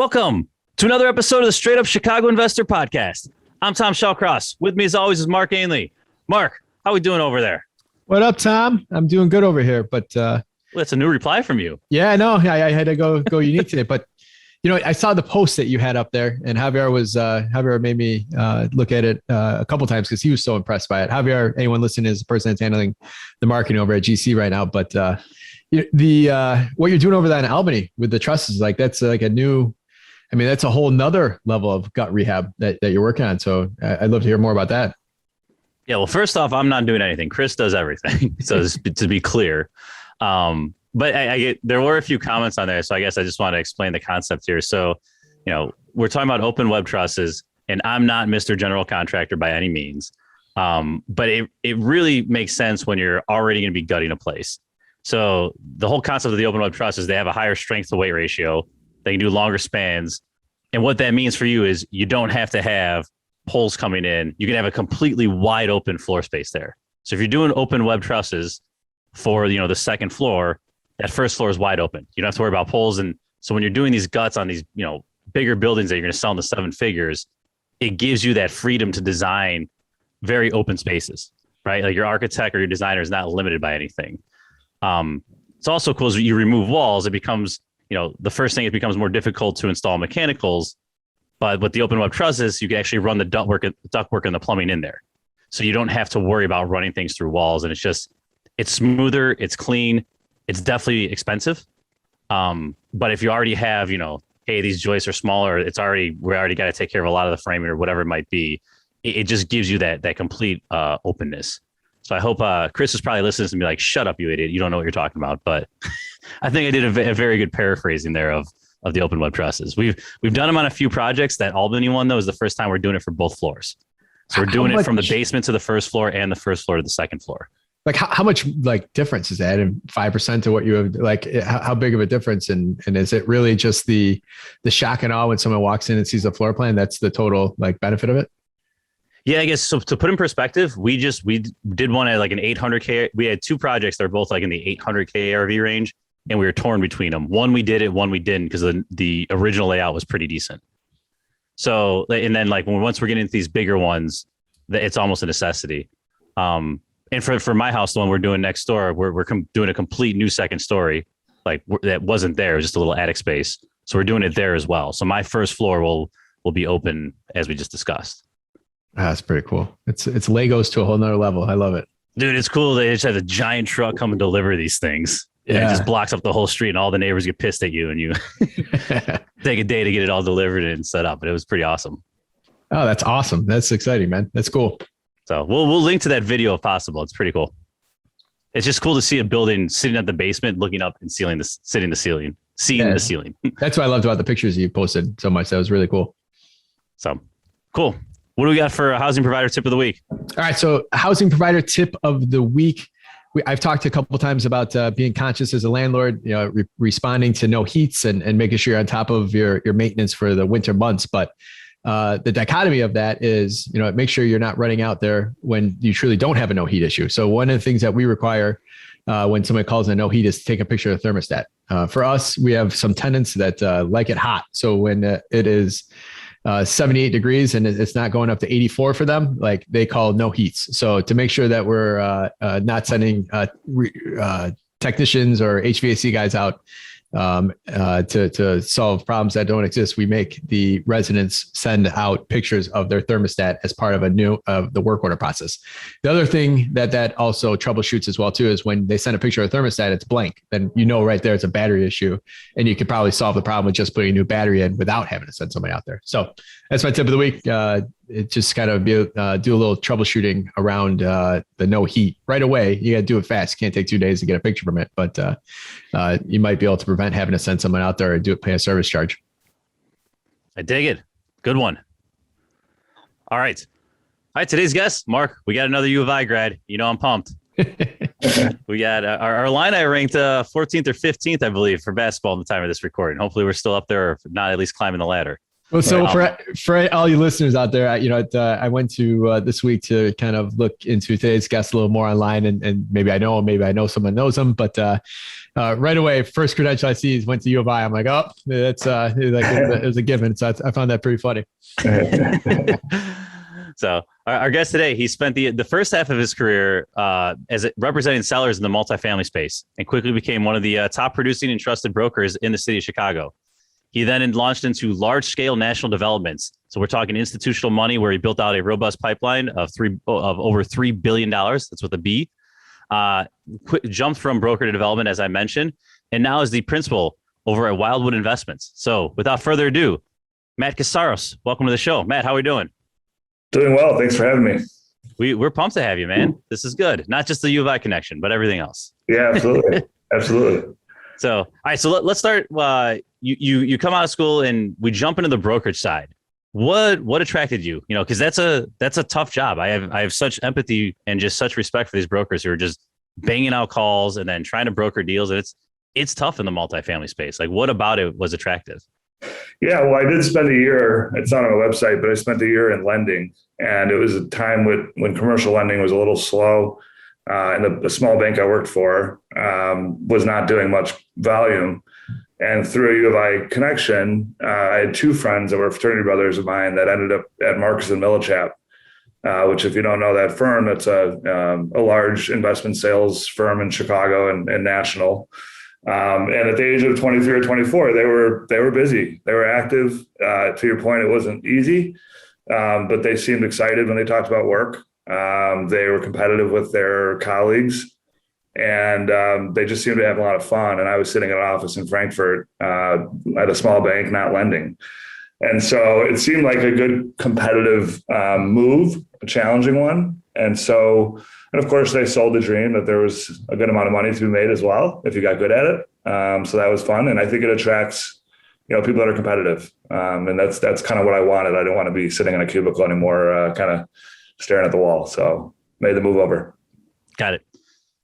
Welcome to another episode of the Straight Up Chicago Investor Podcast. I'm 𝗤𝗏𝗀𝗏. With me as always is Mark Ainley. Mark, how are we doing over there? What up, Tom? I'm doing good over here, but well, that's a new reply from you. Yeah, I know. I had to go unique today, but you know, I saw the post that you had up there, and Javier made me look at it a couple times because he was so impressed by it. Javier, anyone listening, is the person that's handling the marketing over at GC right now, but what you're doing over there in Albany with the trusses, like that's like a new. I mean, that's a whole nother level of gut rehab that you're working on. So I'd love to hear more about that. Yeah, well, first off, I'm not doing anything. Chris does everything. So to be clear, but I get, there were a few comments on there. So I guess I just want to explain the concept here. So, we're talking about open web trusses, and I'm not Mr. General Contractor by any means. But it really makes sense when you're already going to be gutting a place. So the whole concept of the open web truss is they have a higher strength to weight ratio. They can do longer spans. And what that means for you is you don't have to have poles coming in. You can have a completely wide open floor space there. So if you're doing open web trusses for, the second floor, that first floor is wide open. You don't have to worry about poles. And so when you're doing these guts on these, bigger buildings that you're going to sell in the seven figures, it gives you that freedom to design very open spaces, right? Like your architect or your designer is not limited by anything. It's also cool as you remove walls, it becomes, the first thing, it becomes more difficult to install mechanicals, but with the open web trusses, you can actually run the ductwork and the plumbing in there. So you don't have to worry about running things through walls. And it's smoother, it's clean, it's definitely expensive. But if you already have, hey, these joists are smaller, we already got to take care of a lot of the framing or whatever it might be. It just gives you that complete openness. So I hope Chris is probably listening to me like, shut up, you idiot. You don't know what you're talking about. But I think I did a very good paraphrasing there of the open web trusses. We've done them on a few projects. That Albany one, though, is the first time we're doing it for both floors. So we're doing it from the basement to the first floor and the first floor to the second floor. Like how much difference is that in 5% to what you have? Like how big of a difference? And is it really just the shock and awe when someone walks in and sees the floor plan? That's the total benefit of it? Yeah, I guess so. To put in perspective, we did one at like an 800K. We had two projects that were both like in the 800K ARV range, and we were torn between them. One we did it, one we didn't, because the original layout was pretty decent. So, and then once we're getting into these bigger ones, it's almost a necessity. And for my house, the one we're doing next door, we're doing a complete new second story, that wasn't there, it was just a little attic space. So we're doing it there as well. So my first floor will be open as we just discussed. That's pretty cool. It's Legos to a whole nother level. I love it. Dude, it's cool. They just have a giant truck come and deliver these things. Yeah. And it just blocks up the whole street and all the neighbors get pissed at you and you take a day to get it all delivered and set up. But it was pretty awesome. Oh, that's awesome. That's exciting, man. That's cool. So we'll link to that video if possible. It's pretty cool. It's just cool to see a building sitting at the basement, looking up and seeing the ceiling. That's what I loved about the pictures you posted so much. That was really cool. So cool. What do we got for a housing provider tip of the week? All right. So housing provider tip of the week. I've talked a couple of times about being conscious as a landlord, responding to no heats and making sure you're on top of your maintenance for the winter months. But the dichotomy of that is, make sure you're not running out there when you truly don't have a no heat issue. So one of the things that we require when somebody calls in a no heat is to take a picture of the thermostat. For us, we have some tenants that like it hot. So when it is 78 degrees and it's not going up to 84 for them, they call no heats. So to make sure that we're not sending technicians or HVAC guys out to solve problems that don't exist, we make the residents send out pictures of their thermostat as part of the work order process. The other thing that also troubleshoots as well too is when they send a picture of a thermostat, it's blank. Then right there it's a battery issue, and you could probably solve the problem with just putting a new battery in without having to send somebody out there. So that's my tip of the week. It just kind of do a little troubleshooting around the no heat right away. You got to do it fast. You can't take 2 days to get a picture from it, but you might be able to prevent having to send someone out there and pay a service charge. I dig it. Good one. All right. Today's guest, Mark, we got another U of I grad. I'm pumped. We got our Illini ranked 14th or 15th, I believe, for basketball at the time of this recording. Hopefully we're still up there, or if not, at least climbing the ladder. Well, so for all you listeners out there, I went to this week to kind of look into today's guest a little more online, and maybe I know someone knows him, but right away, first credential I see is went to U of I. I'm like, oh, that's like it was a given. So I found that pretty funny. So our guest today, he spent the first half of his career as representing sellers in the multifamily space and quickly became one of the top producing and trusted brokers in the city of Chicago. He then launched into large-scale national developments. So we're talking institutional money, where he built out a robust pipeline of over $3 billion. That's with a B. Jumped from broker to development, as I mentioned, and now is the principal over at Wildwood Investments. So without further ado, Matt Katsaros, welcome to the show. Matt, how are we doing? Doing well. Thanks for having me. We're pumped to have you, man. This is good. Not just the U of I connection, but everything else. Yeah, absolutely. Absolutely. So, all right. So let's start. You come out of school and we jump into the brokerage side. What attracted you? You know, because that's a tough job. I have such empathy and just such respect for these brokers who are just banging out calls and then trying to broker deals. And it's tough in the multifamily space. Like, what about it was attractive? Yeah, well, I did spend a year, it's not on my website, but I spent a year in lending. And it was a time when commercial lending was a little slow. And the small bank I worked for was not doing much volume. And through a U of I connection, I had two friends that were fraternity brothers of mine that ended up at 𝗫𝗃𝗃𝗃, which, if you don't know that firm, it's a large investment sales firm in Chicago and national. And at the age of 23 or 24, they were busy. They were active. To your point, it wasn't easy, but they seemed excited when they talked about work. They were competitive with their colleagues, and they just seemed to have a lot of fun. And I was sitting in an office in Frankfurt at a small bank, not lending. And so it seemed like a good competitive move, a challenging one. And of course, they sold the dream that there was a good amount of money to be made as well if you got good at it. So that was fun. And I think it attracts, people that are competitive. And that's kind of what I wanted. I didn't want to be sitting in a cubicle anymore, kind of staring at the wall. So made the move over. Got it.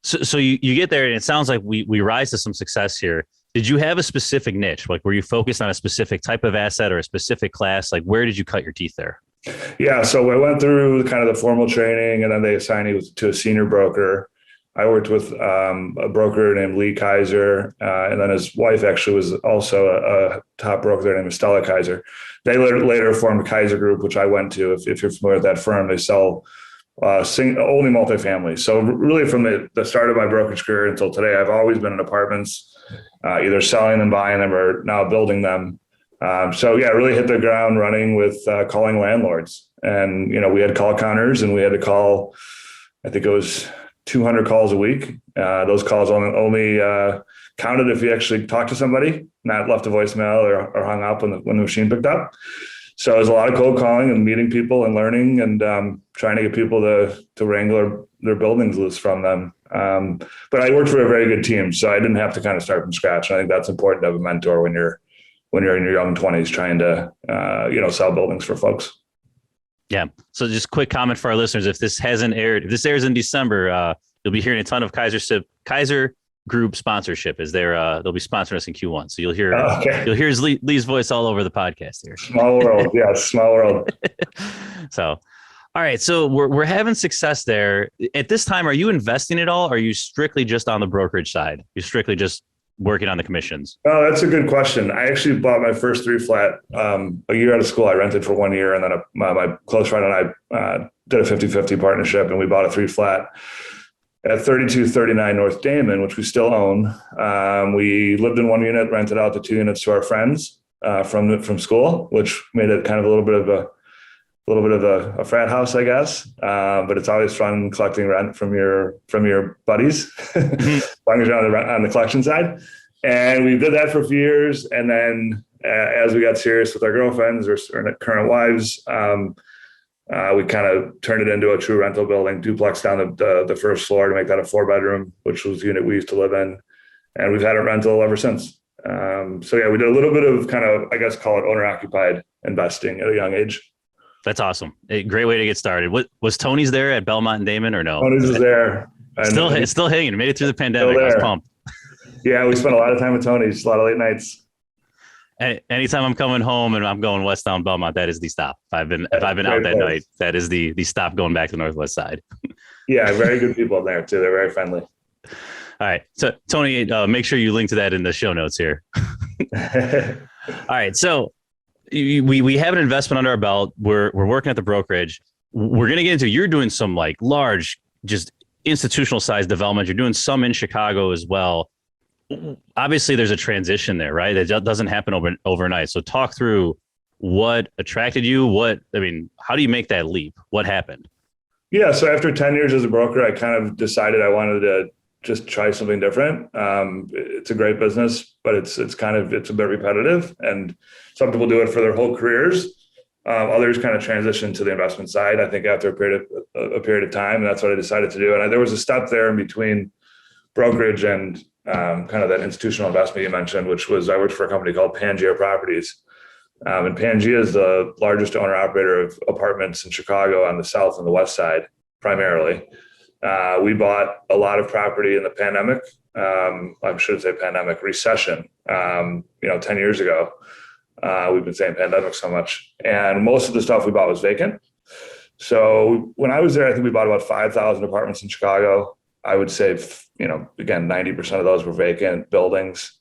So you get there and it sounds like we rise to some success here. Did you have a specific niche? Like, were you focused on a specific type of asset or a specific class? Like, where did you cut your teeth there? Yeah, so I went through kind of the formal training, and then they assigned me to a senior broker. I worked with a broker named 𝗬𝘃𝗲𝗀𝗃𝗀𝗃, and then his wife actually was also a top broker there named 𝗬𝘃𝗲𝗀𝗃. They later formed 𝗬𝘃𝗲𝗀 Group, which I went to. If you're familiar with that firm, they sell only multifamily. So really from the start of my brokerage career until today, I've always been in apartments, either selling them, buying them, or now building them. Really hit the ground running with calling landlords. And, we had call counters, and we had to call, I think it was 200 calls a week. Those calls only counted if you actually talked to somebody, not left a voicemail or hung up when the machine picked up. So it was a lot of cold calling and meeting people and learning and trying to get people to wrangle their buildings loose from them. But I worked for a very good team, so I didn't have to kind of start from scratch. And I think that's important to have a mentor when you're in your young 20s trying to sell buildings for folks. Yeah. So just quick comment for our listeners: if this airs in December, you'll be hearing a ton of Kaiser Group sponsorship, as they'll be sponsoring us in Q1. So you'll hear Lee's voice all over the podcast here. Small world. Yeah, small world. So, all right. So we're having success there. At this time, are you investing at all? Or are you strictly just on the brokerage side? You're strictly just working on the commissions? Oh, that's a good question. I actually bought my first 3-flat a year out of school. I rented for 1 year, and then my close friend and I did a 50-50 partnership, and we bought a 3-flat at 3239 North Damon, which we still own. We lived in 1 unit, rented out the 2 units to our friends from school, which made it kind of a little bit of a frat house, I guess. But it's always fun collecting rent from your buddies, as long as you're on the collection side. And we did that for a few years. And then as we got serious with our girlfriends or current wives, we kind of turned it into a true rental building, duplex down the first floor to make that a 4-bedroom, which was the unit we used to live in. And we've had it rental ever since. We did a little bit of kind of, I guess, call it owner-occupied investing at a young age. That's awesome. A great way to get started. What was Tony's there at Belmont and Damon, or no? Tony's was there. Still hanging. Made it through the pandemic. I was pumped. Yeah, we spent a lot of time with Tony's, a lot of late nights. Anytime I'm coming home and I'm going west down Belmont, that is the stop. If I've been out that night, that is the stop going back to the northwest side. Yeah, very good people there too. They're very friendly. All right. So Tony, make sure you link to that in the show notes here. All right. So we have an investment under our belt. We're working at the brokerage. We're going to get into, you're doing some like large, just institutional size development. You're doing some in Chicago as well. Obviously there's a transition there, right? That doesn't happen overnight. So talk through what attracted you. How do you make that leap? What happened? Yeah. So after 10 years as a broker, I kind of decided I wanted to just try something different. It's a great business, but it's a bit repetitive, and some people do it for their whole careers. Others kind of transition to the investment side, I think, after a period of time. And that's what I decided to do. And there was a step there in between brokerage and kind of that institutional investment you mentioned, which was, I worked for a company called Pangea Properties. And Pangea is the largest owner operator of apartments in Chicago on the south and the west side, primarily. We bought a lot of property in the pandemic. I should say pandemic recession, 10 years ago. We've been saying pandemic so much, and most of the stuff we bought was vacant. So when I was there, I think we bought about 5,000 apartments in Chicago. I would say, again, 90% of those were vacant buildings.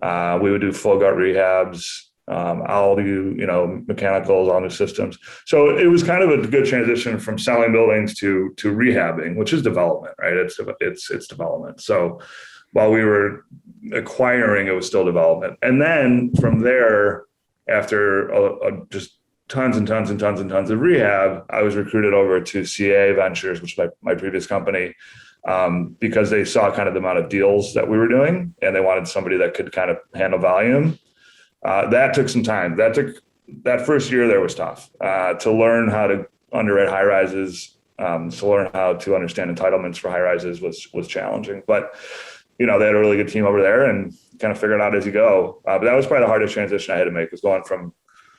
We would do full gut rehabs, all new, mechanicals, all new systems. So it was kind of a good transition from selling buildings to rehabbing, which is development, right? It's development. So while we were acquiring, it was still development. And then from there, after just tons and tons and tons and tons of rehab, I was recruited over to 𝗖𝗵𝗶𝗵𝗁, which is my previous company, because they saw kind of the amount of deals that we were doing, and they wanted somebody that could kind of handle volume. That took some time. That first year there was tough to learn how to underwrite high rises, to learn how to understand entitlements for high rises was challenging. But they had a really good team over there, and kind of figure it out as you go. But that was probably the hardest transition I had to make, was going from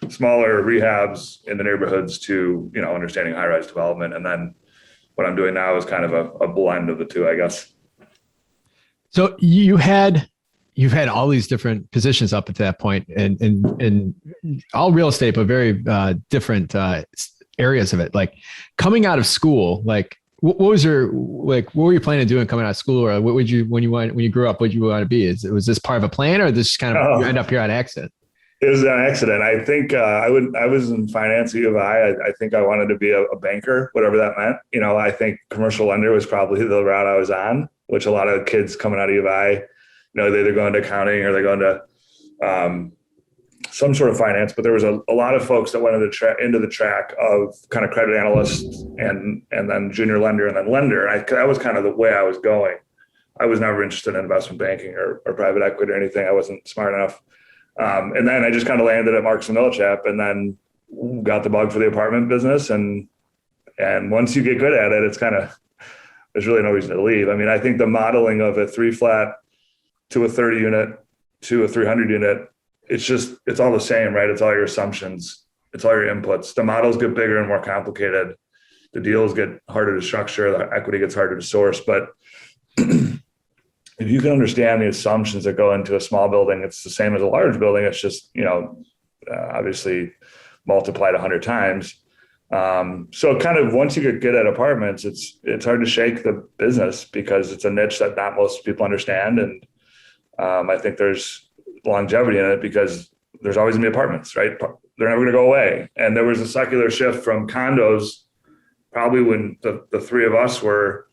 smaller rehabs in the neighborhoods to understanding high rise development. And then what I'm doing now is kind of a blend of the two, I guess. So you've had all these different positions up to that point, and all real estate, but very different areas of it. Like coming out of school, like what were you planning on doing coming out of school, or what would you, when you grew up, what you want to be? Was this part of a plan, or this kind of you end up here on accident? It was an accident. I think I was in finance at 𝗖𝗵𝗶𝗵. I think I wanted to be a banker, whatever that meant. I think commercial lender was probably the route I was on, which a lot of kids coming out of 𝗖𝗵𝗶𝗵, they're either going to accounting or they're going to some sort of finance. But there was a lot of folks that went into the track of kind of credit analyst and then junior lender and then lender. And that was kind of the way I was going. I was never interested in investment banking or private equity or anything. I wasn't smart enough. And then I just kind of landed at 𝗪𝘃𝗏𝗏 and then got the bug for the apartment business. And once you get good at it, there's really no reason to leave. I mean, I think the modeling of a 3-flat to a 30 unit to a 300 unit, it's all the same, right? It's all your assumptions. It's all your inputs. The models get bigger and more complicated. The deals get harder to structure. The equity gets harder to source. But if you can understand the assumptions that go into a small building, it's the same as a large building. It's just, obviously multiplied 100 times. So kind of once you get good at apartments, it's hard to shake the business because it's a niche that not most people understand. And I think there's longevity in it because there's always gonna be apartments, right? They're never gonna go away. And there was a secular shift from condos, probably when the three of us were,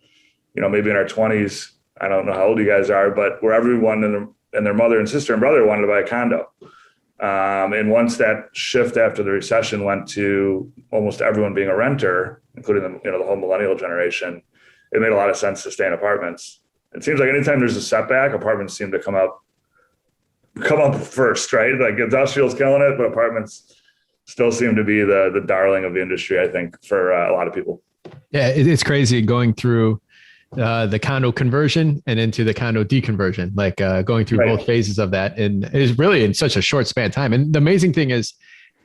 maybe in our 20s. I don't know how old you guys are, but where everyone and their mother and sister and brother wanted to buy a condo. And once that shift after the recession went to almost everyone being a renter, including the whole millennial generation, it made a lot of sense to stay in apartments. It seems like anytime there's a setback, apartments seem to come up first, right? Like industrial's killing it, but apartments still seem to be the darling of the industry, I think, for a lot of people. Yeah, it's crazy going through the condo conversion and into the condo deconversion, like going through both phases of that. And it is really in such a short span of time. And the amazing thing is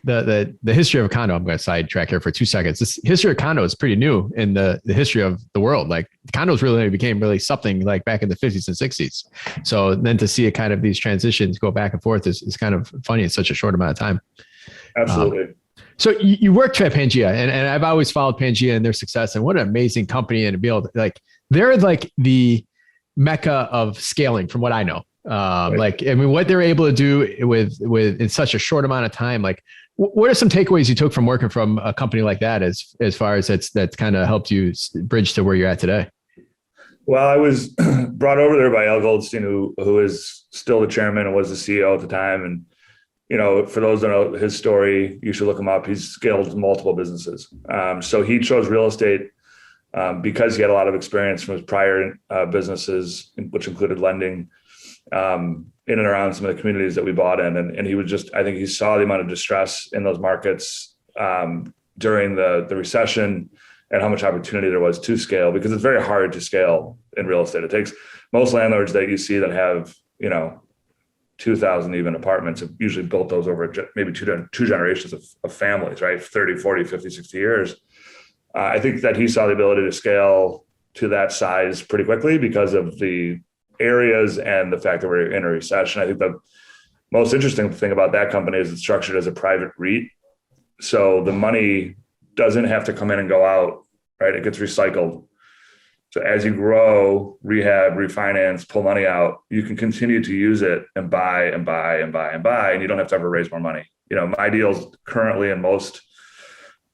the history of a condo, I'm going to sidetrack here for 2 seconds. This history of condo is pretty new in the history of the world. Like condos really became something like back in the 50s and 60s. So then to see it kind of these transitions go back and forth is kind of funny in such a short amount of time. Absolutely. So you worked at Pangea, and I've always followed Pangea and their success, and what an amazing company, and to be able to they're like the mecca of scaling from what I know. Right. Like, I mean, what they're able to do with in such a short amount of time, like what are some takeaways you took from working from a company like that as far as that's kind of helped you bridge to where you're at today? Well, I was brought over there by 𝗬𝘃𝗲𝗀𝗀, who is still the chairman and was the CEO at the time. And, you know, for those that know his story, you should look him up. He's scaled multiple businesses. So he chose real estate because he had a lot of experience from his prior businesses, which included lending in and around some of the communities that we bought in. And he was just, I think he saw the amount of distress in those markets during the recession and how much opportunity there was to scale, because it's very hard to scale in real estate. It takes most landlords that you see that have, you know, 2,000 even apartments have usually built those over maybe two generations of families, right? 30, 40, 50, 60 years. I think that he saw the ability to scale to that size pretty quickly because of the areas and the fact that we're in a recession. I think the most interesting thing about that company is it's structured as a private REIT. So the money doesn't have to come in and go out, right? It gets recycled. So as you grow, rehab, refinance, pull money out, you can continue to use it and buy and buy and buy and buy, and you don't have to ever raise more money. You know, my deals currently in most,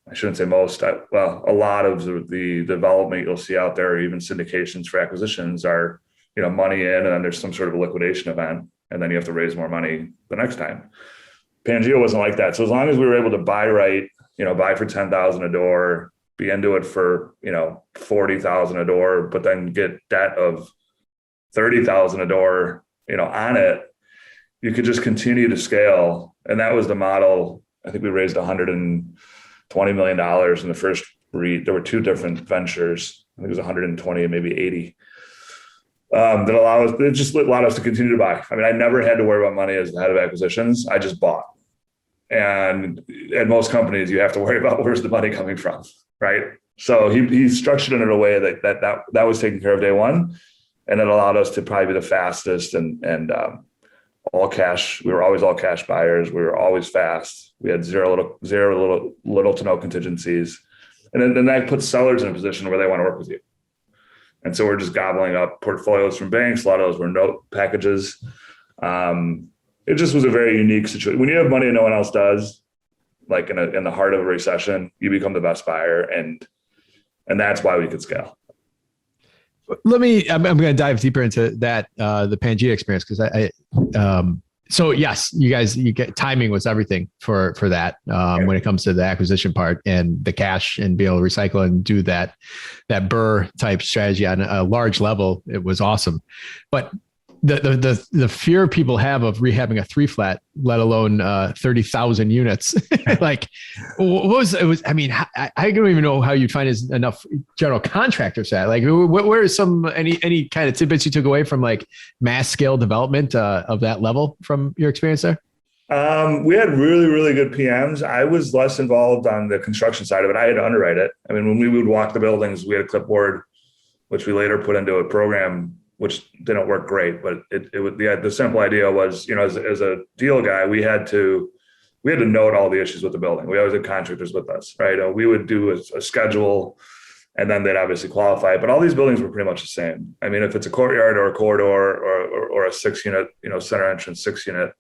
I shouldn't say most, well, a lot of the development you'll see out there, or even syndications for acquisitions are, you know, money in, and then there's some sort of a liquidation event, and then you have to raise more money the next time. Pangea wasn't like that. So as long as we were able to buy right, you know, buy for 10,000 a door, be into it for, you know, 40,000 a door, but then get debt of 30,000 a door, you know, on it, you could just continue to scale. And that was the model. I think we raised $120 million in the first REIT. There were two different ventures. I think it was 120, maybe 80. It just allowed us to continue to buy. I mean, I never had to worry about money as the head of acquisitions. I just bought. And at most companies, you have to worry about where's the money coming from, right? So he structured it in a way that was taken care of day one, and it allowed us to probably be the fastest and all cash. We were always all cash buyers. We were always fast. We had zero to no contingencies, and then that puts sellers in a position where they want to work with you. And so we're just gobbling up portfolios from banks. A lot of those were note packages. It just was a very unique situation. When you have money and no one else does, like in the heart of a recession, you become the best buyer, and that's why we could scale. I'm going to dive deeper into that, the Pangea experience, because so yes, you get timing was everything for that when it comes to the acquisition part and the cash and be able to recycle and do that 𝗏𝗏 type strategy on a large level. It was awesome, but the fear people have of rehabbing a 3-flat, let alone 30,000 units, like what was it? I mean, I don't even know how you'd find enough general contractors at. Like, what were any kind of tidbits you took away from like mass scale development of that level from your experience there? We had really, really good PMs. I was less involved on the construction side of it. I had to underwrite it. I mean, when we would walk the buildings, we had a clipboard, which we later put into a program, which didn't work great, but the simple idea was, you know, as a deal guy, we had to note all the issues with the building. We always had contractors with us, right? We would do a schedule, and then they'd obviously qualify. But all these buildings were pretty much the same. I mean, if it's a courtyard or a corridor or a 6-unit, you know, center entrance 6-unit,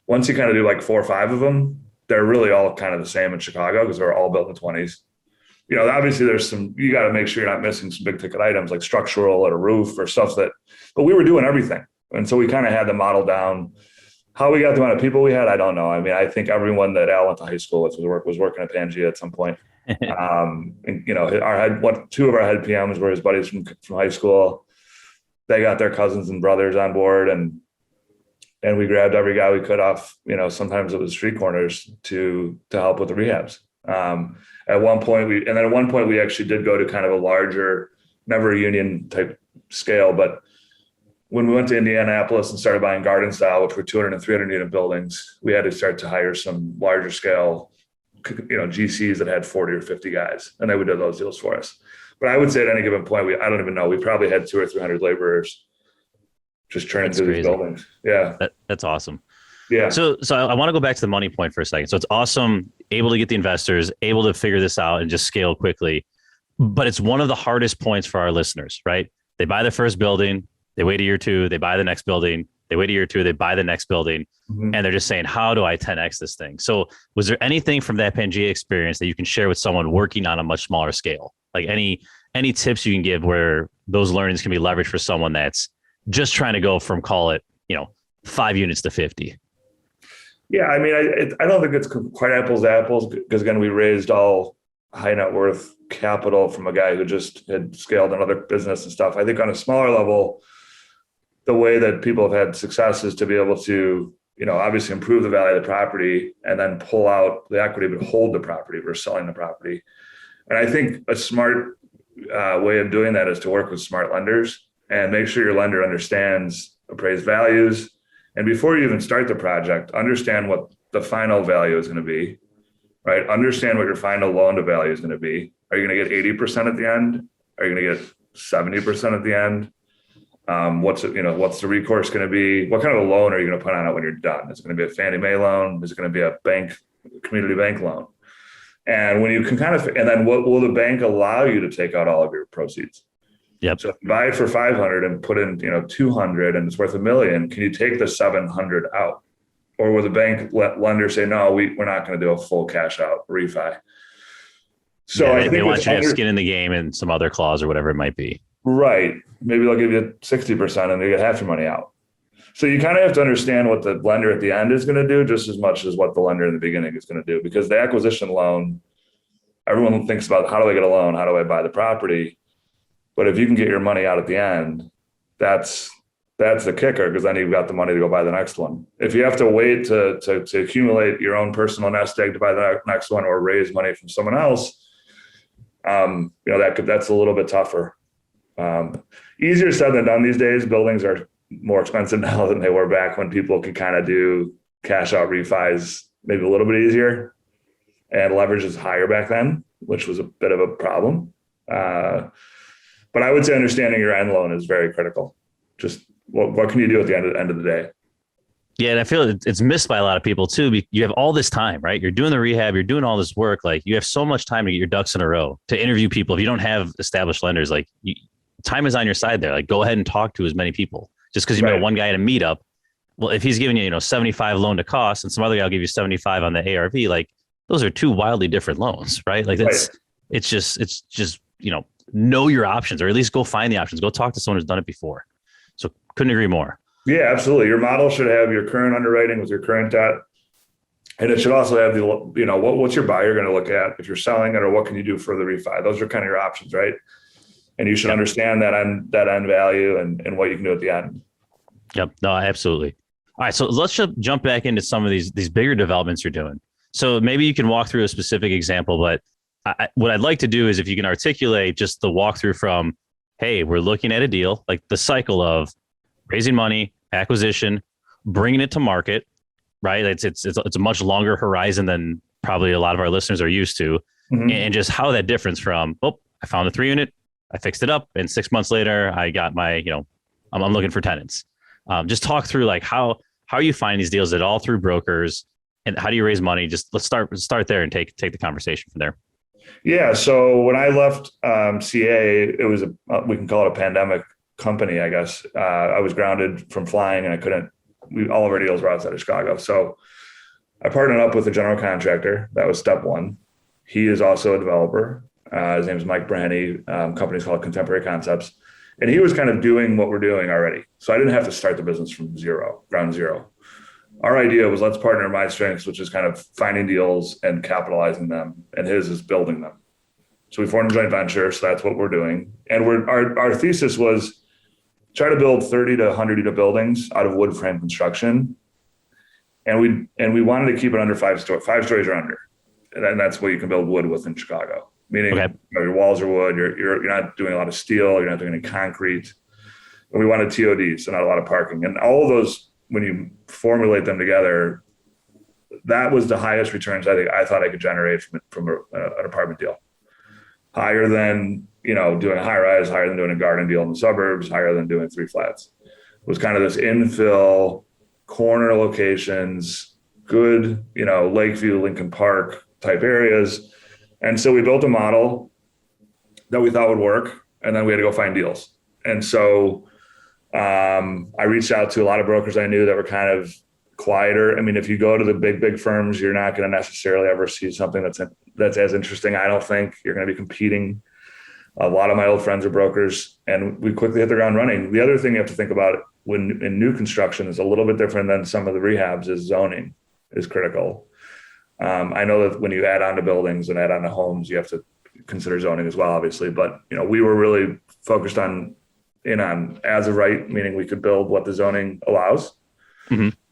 once you kind of do like 4 or 5 of them, they're really all kind of the same in Chicago because they're all built in the 20s. You know, obviously you got to make sure you're not missing some big ticket items like structural or a roof or stuff but we were doing everything. And so we kind of had the model down. How we got the amount of people we had, I don't know. I mean, I think everyone that Al went to high school with was working at Pangea at some point. And, you know, two of our head PMs were his buddies from high school. They got their cousins and brothers on board, and we grabbed every guy we could off, you know, sometimes it was street corners to help with the rehabs. At one point we actually did go to kind of a larger, never a union type scale, but when we went to Indianapolis and started buying garden style, which were 200 and 300 unit buildings, we had to start to hire some larger scale, you know, GCs that had 40 or 50 guys, and they would do those deals for us. But I would say at any given point, I don't even know, we probably had 200 or 300 laborers just churning through these buildings. Yeah. That's awesome. Yeah. So I want to go back to the money point for a second. So it's awesome, able to get the investors, able to figure this out and just scale quickly. But it's one of the hardest points for our listeners, right? They buy their first building, They wait a year or two, they buy the next building. They wait a year or two, they buy the next building. And they're just saying, how do I 10X this thing? So was there anything from that Pangea experience that you can share with someone working on a much smaller scale? Like any tips you can give where those learnings can be leveraged for someone that's just trying to go from, call it, 5 units to 50? Yeah, I mean, I don't think it's quite apples to apples, because again, we raised all high net worth capital from a guy who just had scaled another business and stuff. I think on a smaller level, the way that people have had success is to be able to, obviously improve the value of the property and then pull out the equity, but hold the property versus selling the property. And I think a smart way of doing that is to work with smart lenders and make sure your lender understands appraised values. And before you even start the project, understand what the final value is going to be, right? Understand what your final loan to value is going to be. Are you going to get 80% at the end? Are you going to get 70% at the end? What's the recourse going to be? What kind of a loan are you going to put on it when you're done? Is it going to be a Fannie Mae loan? Is it going to be a community bank loan? And when you can and then what will the bank allow you to take out all of your proceeds? Yep. So if you buy it for 500 and put in, 200 and it's worth $1 million, can you take the 700 out? Or will the bank lender say, no, we're not going to do a full cash out refi? So yeah, I think they want you to have skin in the game and some other clause or whatever it might be. Right. Maybe they'll give you 60% and they get half your money out. So you kind of have to understand what the lender at the end is going to do just as much as what the lender in the beginning is going to do, because the acquisition loan, everyone thinks about, how do I get a loan? How do I buy the property? But if you can get your money out at the end, that's the kicker, because then you've got the money to go buy the next one. If you have to wait to accumulate your own personal nest egg to buy the next one or raise money from someone else, that's a little bit tougher. Easier said than done these days. Buildings are more expensive now than they were back when people could kind of do cash out refis maybe a little bit easier, and leverage is higher back then, which was a bit of a problem. But I would say understanding your end loan is very critical. Just what can you do at the end of the day? Yeah, and I feel it's missed by a lot of people too. You have all this time, right? You're doing the rehab, you're doing all this work. Like, you have so much time to get your ducks in a row, to interview people. If you don't have established lenders, time is on your side there. Like, go ahead and talk to as many people. Just because you met one guy at a meetup, well, if he's giving you, 75 loan to cost, and some other guy will give you 75 on the ARV, like, those are two wildly different loans, right? Like, it's just know your options, or at least go find the options. Go talk to someone who's done it before. So couldn't agree more. Yeah, absolutely. Your model should have your current underwriting with your current debt. And it should also have what's your buyer going to look at if you're selling it, or what can you do for the refi? Those are kind of your options, right? And you should understand that end value and what you can do at the end. Yep. No, absolutely. All right. So let's just jump back into some of these bigger developments you're doing. So maybe you can walk through a specific example, but what I'd like to do is if you can articulate just the walkthrough from, hey, we're looking at a deal, like the cycle of raising money, acquisition, bringing it to market, right? It's a much longer horizon than probably a lot of our listeners are used to. Mm-hmm. And just how that difference from, I found a 3-unit, I fixed it up, and 6 months later, I got my, I'm looking for tenants. Just talk through like how you find these deals. Is it all through brokers, and how do you raise money? Just let's start there and take the conversation from there. Yeah. So when I left CA, it was we can call it a pandemic company, I guess. I was grounded from flying, and all of our deals were outside of Chicago. So I partnered up with a general contractor. That was step one. He is also a developer. His name is 𝗵𝗶𝗶𝗵𝗁. Company's called Contemporary Concepts. And he was kind of doing what we're doing already. So I didn't have to start the business from ground zero. Our idea was, let's partner my strengths, which is kind of finding deals and capitalizing them. And his is building them. So we formed a joint venture. So that's what we're doing. And our thesis was try to build 30 to 100 unit buildings out of wood frame construction. And we wanted to keep it under 5 stories. 5 stories or under. And that's what you can build wood with in Chicago. Meaning your walls are wood, you're not doing a lot of steel, you're not doing any concrete. And we wanted TODs, so not a lot of parking. And all of those, when you formulate them together, that was the highest returns I thought I could generate from an apartment deal. Higher than doing a high rise, higher than doing a garden deal in the suburbs, higher than doing 3 flats. It was kind of this infill, corner locations, good, Lakeview, Lincoln Park type areas. And so we built a model that we thought would work, and then we had to go find deals. And so I reached out to a lot of brokers I knew that were kind of quieter. I mean, if you go to the big firms, you're not going to necessarily ever see something that's as interesting. I don't think you're going to be competing. A lot of my old friends are brokers, and we quickly hit the ground running. The other thing you have to think about when in new construction is a little bit different than some of the rehabs is zoning is critical. I know that when you add on to buildings and add on to homes, you have to consider zoning as well, obviously. But we were really focused on as of right, meaning we could build what the zoning allows,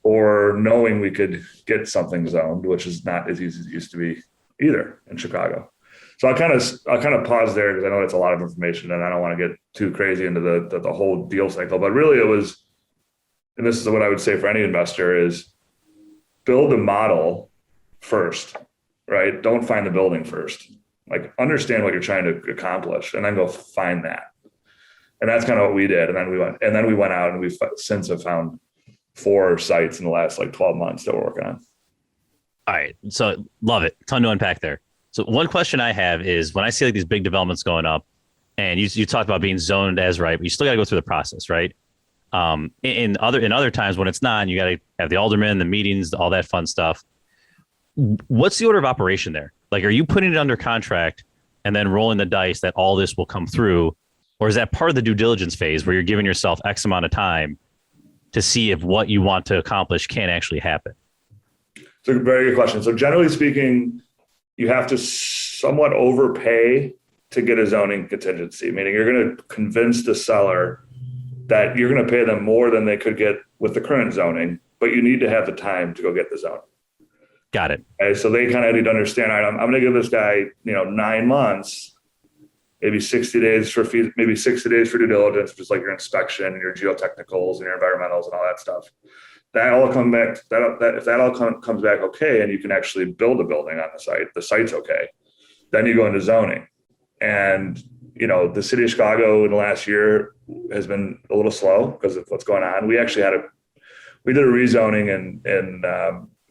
or knowing we could get something zoned, which is not as easy as it used to be either in Chicago. So I'll kind of pause there because I know it's a lot of information and I don't want to get too crazy into the whole deal cycle. But really it was, and this is what I would say for any investor, is build a model first, right? Don't find the building first. Like, understand what you're trying to accomplish and then go find that. And that's kind of what we did. And then we went out and we've since have found 4 sites in the last 12 months that we're working on. All right. So love it. Ton to unpack there. So one question I have is, when I see these big developments going up, and you talked about being zoned as right, but you still got to go through the process, right? In other times when it's not, and you got to have the aldermen, the meetings, all that fun stuff. What's the order of operation there? Like, are you putting it under contract and then rolling the dice that all this will come through? Or is that part of the due diligence phase where you're giving yourself X amount of time to see if what you want to accomplish can actually happen? It's a very good question. So generally speaking, you have to somewhat overpay to get a zoning contingency, meaning you're going to convince the seller that you're going to pay them more than they could get with the current zoning, but you need to have the time to go get the zoning. Got it. Okay, so they kind of need to understand, all right, I'm going to give this guy, 9 months, maybe 60 days for fees, maybe 60 days for due diligence, just like your inspection and your geotechnicals and your environmentals and all that stuff. That all come back. If that all comes back okay, and you can actually build a building on the site's okay. Then you go into zoning, and the city of Chicago in the last year has been a little slow because of what's going on. We actually we did a rezoning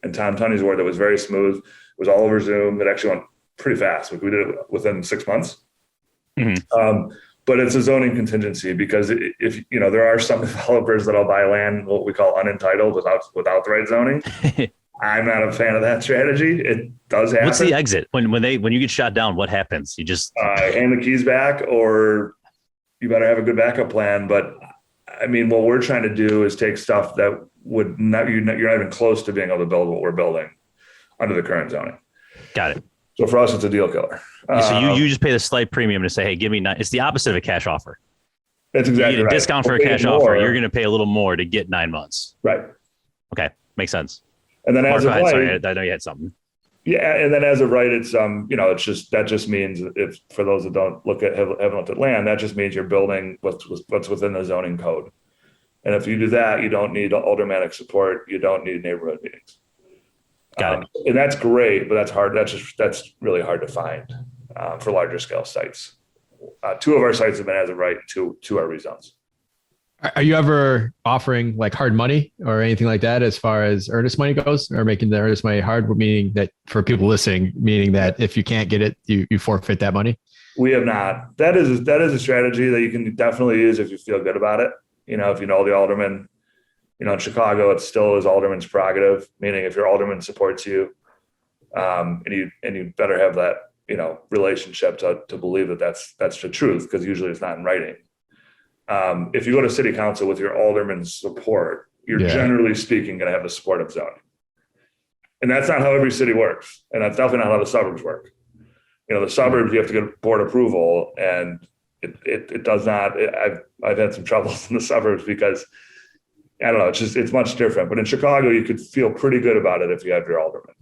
in Tom Tunney's ward that was very smooth. It was all over Zoom. It actually went pretty fast. We did it within 6 months. But it's a zoning contingency because if there are some developers that'll buy land, what we call unentitled, without the right zoning. I'm not a fan of that strategy. It does happen. What's the exit when you get shot down? What happens? You just hand the keys back, or you better have a good backup plan. But I mean, what we're trying to do is take stuff that you're not even close to being able to build what we're building under the current zoning. Got it. So for us, it's a deal killer. So you just pay the slight premium to say, hey, give me 9. It's the opposite of a cash offer. That's exactly you get a right. discount for a cash offer. You're going to pay a little more to get 9 months. Right. Okay. Makes sense. And then as of right, sorry, I know you had something. Yeah. And then as of right, it's, that just means, if for those that don't haven't looked at land, that just means you're building what's within the zoning code. And if you do that, you don't need aldermanic support. You don't need neighborhood meetings. Got it. And that's great, but that's hard. That's really hard to find for larger scale sites. 2 of our sites have been as of right, 2 are rezones. Are you ever offering hard money or anything like that as far as earnest money goes, or making the earnest money hard, meaning that for people listening, meaning that if you can't get it, you forfeit that money? We have not. That is a strategy that you can definitely use if you feel good about it. If you know the alderman. In Chicago, it still is alderman's prerogative, meaning if your alderman supports you, and you better have that, relationship to believe that that's the truth, because usually it's not in writing. If you go to city council with your alderman's support, you're generally speaking going to have the support of zoning. And that's not how every city works. And that's definitely not how the suburbs work. The suburbs, you have to get board approval, and it does not. I've had some troubles in the suburbs because, I don't know, it's much different. But in Chicago, you could feel pretty good about it if you have your alderman,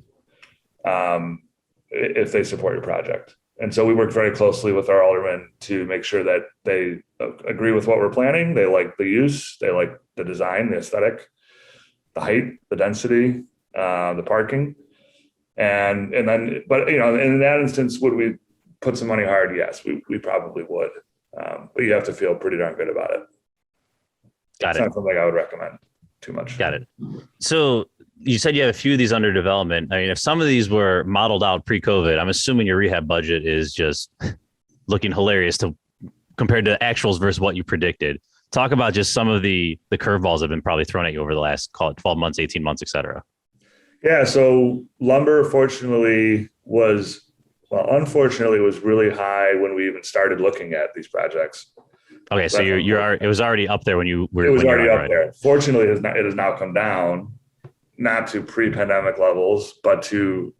if they support your project. And so we work very closely with our aldermen to make sure that they agree with what we're planning. They like the use, they like the design, the aesthetic, the height, the density, the parking. And then, but in that instance, would we put some money hard? Yes, we probably would. But you have to feel pretty darn good about it. Got it's it. Not something I would recommend too much. Got it. So you said you have a few of these under development. I mean, if some of these were modeled out pre-COVID, I'm assuming your rehab budget is just looking hilarious compared to actuals versus what you predicted. talk about just some of the curveballs that have been probably thrown at you over the last, call it 12 months, 18 months, et cetera. Yeah. So lumber, unfortunately was really high when we even started looking at these projects. Okay. So it was already up there when you were. It was already up there. Fortunately, it has now come down, not to pre-pandemic levels, but to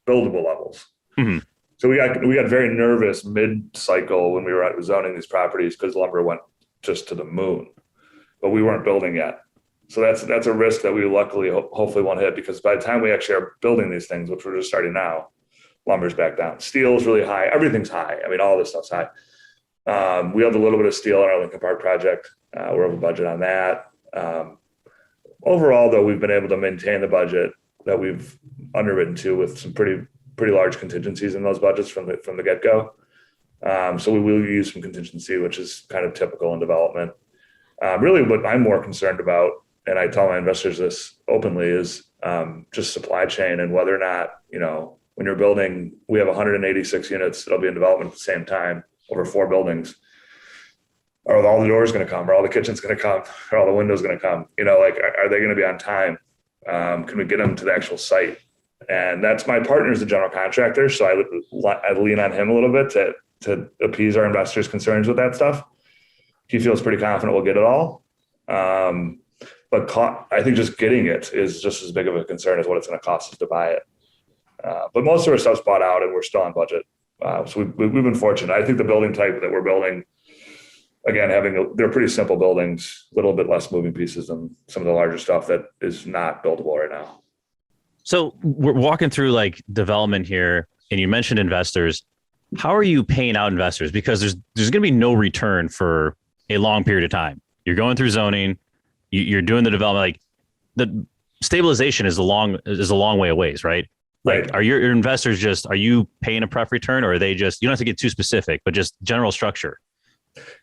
buildable levels. Mm-hmm. So we got very nervous mid-cycle when we were zoning these properties because lumber went just to the moon, but we weren't building yet. So that's a risk that we luckily hopefully won't hit, because by the time we actually are building these things, which we're just starting now, lumber's back down. Steel is really high. Everything's high. I mean, all this stuff's high. We have a little bit of steel in our Lincoln Park project. We're over budget on that. Overall, though, we've been able to maintain the budget that we've underwritten to, with some pretty large contingencies in those budgets from the get-go. So we will use some contingency, which is kind of typical in development. Really what I'm more concerned about, and I tell my investors this openly, is just supply chain, and whether or not, when you're building, we have 186 units that'll be in development at the same time over 4 buildings. Are all the doors going to come? Are all the kitchens going to come? Are all the windows going to come? Are they going to be on time? Can we get them to the actual site? And that's, my partner's the general contractor, so I lean on him a little bit to appease our investors' concerns with that stuff. He feels pretty confident we'll get it all. But I think just getting it is just as big of a concern as what it's going to cost us to buy it. But most of our stuff's bought out and we're still on budget. So we've been fortunate. I think the building type that we're building, again, they're pretty simple buildings, a little bit less moving pieces than some of the larger stuff that is not buildable right now. So we're walking through like development here, and you mentioned investors. How are you paying out investors? Because there's going to be no return for a long period of time. You're going through zoning, you're doing the development. Like, the stabilization is a long way away, right? Like, Right. Are your investors are you paying a pref return, or are they just, you don't have to get too specific, but just general structure?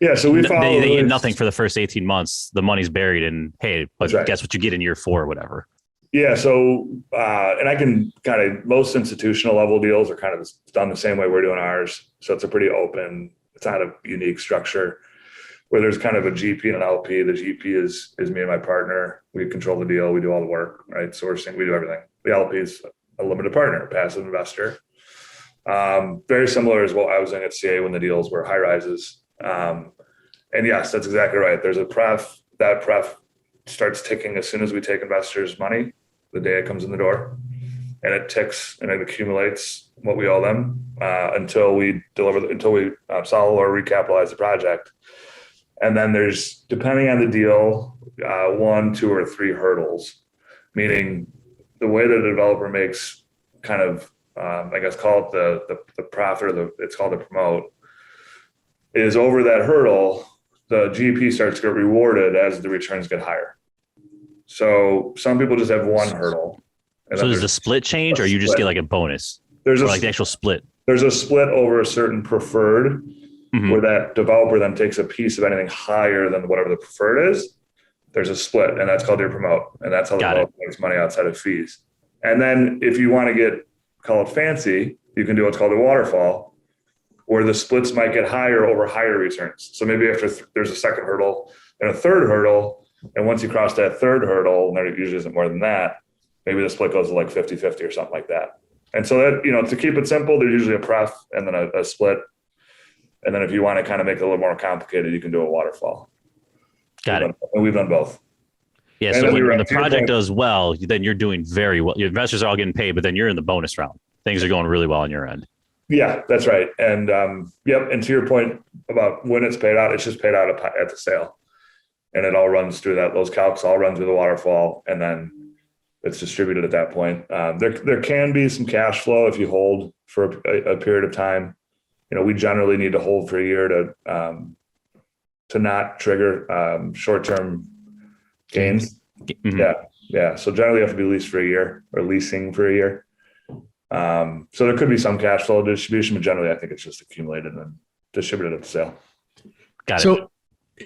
Yeah. So they get nothing for the first 18 months. The money's buried, and hey, but right. Guess what you get in year 4 or whatever. Yeah. So, and I can kind of, most institutional level deals are kind of done the same way we're doing ours. So it's a pretty open, it's not a unique structure where there's kind of a GP and an LP. The GP is me and my partner. We control the deal. We do all the work, right? Sourcing, we do everything. The LP is a limited partner, passive investor. Very similar as what I was in at CA when the deals were high rises. And yes, that's exactly right. There's a pref. That pref starts ticking as soon as we take investors' money, the day it comes in the door, and it ticks and it accumulates what we owe them until we sell or recapitalize the project. And then there's, depending on the deal, 1, 2, or 3 hurdles, meaning the way that the developer makes kind of, I guess, call it the profit, or it's called the promote, is over that hurdle, the GP starts to get rewarded as the returns get higher. So some people just have one hurdle. So does the split change, or you just get like a bonus? There's like the actual split. There's a split over a certain preferred, where that developer then takes a piece of anything higher than whatever the preferred is. There's a split, and that's called your promote. And that's how the developer makes money outside of fees. And then if you want to call it fancy, you can do what's called a waterfall, where the splits might get higher over higher returns. So maybe after there's a second hurdle and a third hurdle. And once you cross that third hurdle, and there usually isn't more than that, maybe the split goes to like 50-50 or something like that. And so that, to keep it simple, there's usually a pref and then a split. And then if you want to kind of make it a little more complicated, you can do a waterfall. Got it. And we've done both. Yeah. So when the project does well, then you're doing very well. Your investors are all getting paid, but then you're in the bonus round. Things are going really well on your end. Yeah, that's right. And yep. And to your point about when it's paid out, it's just paid out at the sale. And it all runs through those calcs all run through the waterfall, and then it's distributed at that point. There can be some cash flow if you hold for a period of time. We generally need to hold for a year to not trigger short-term gains. Mm-hmm. Yeah. So generally you have to be leased for a year, or leasing for a year. So there could be some cash flow distribution, but generally I think it's just accumulated and distributed at the sale. Got it. So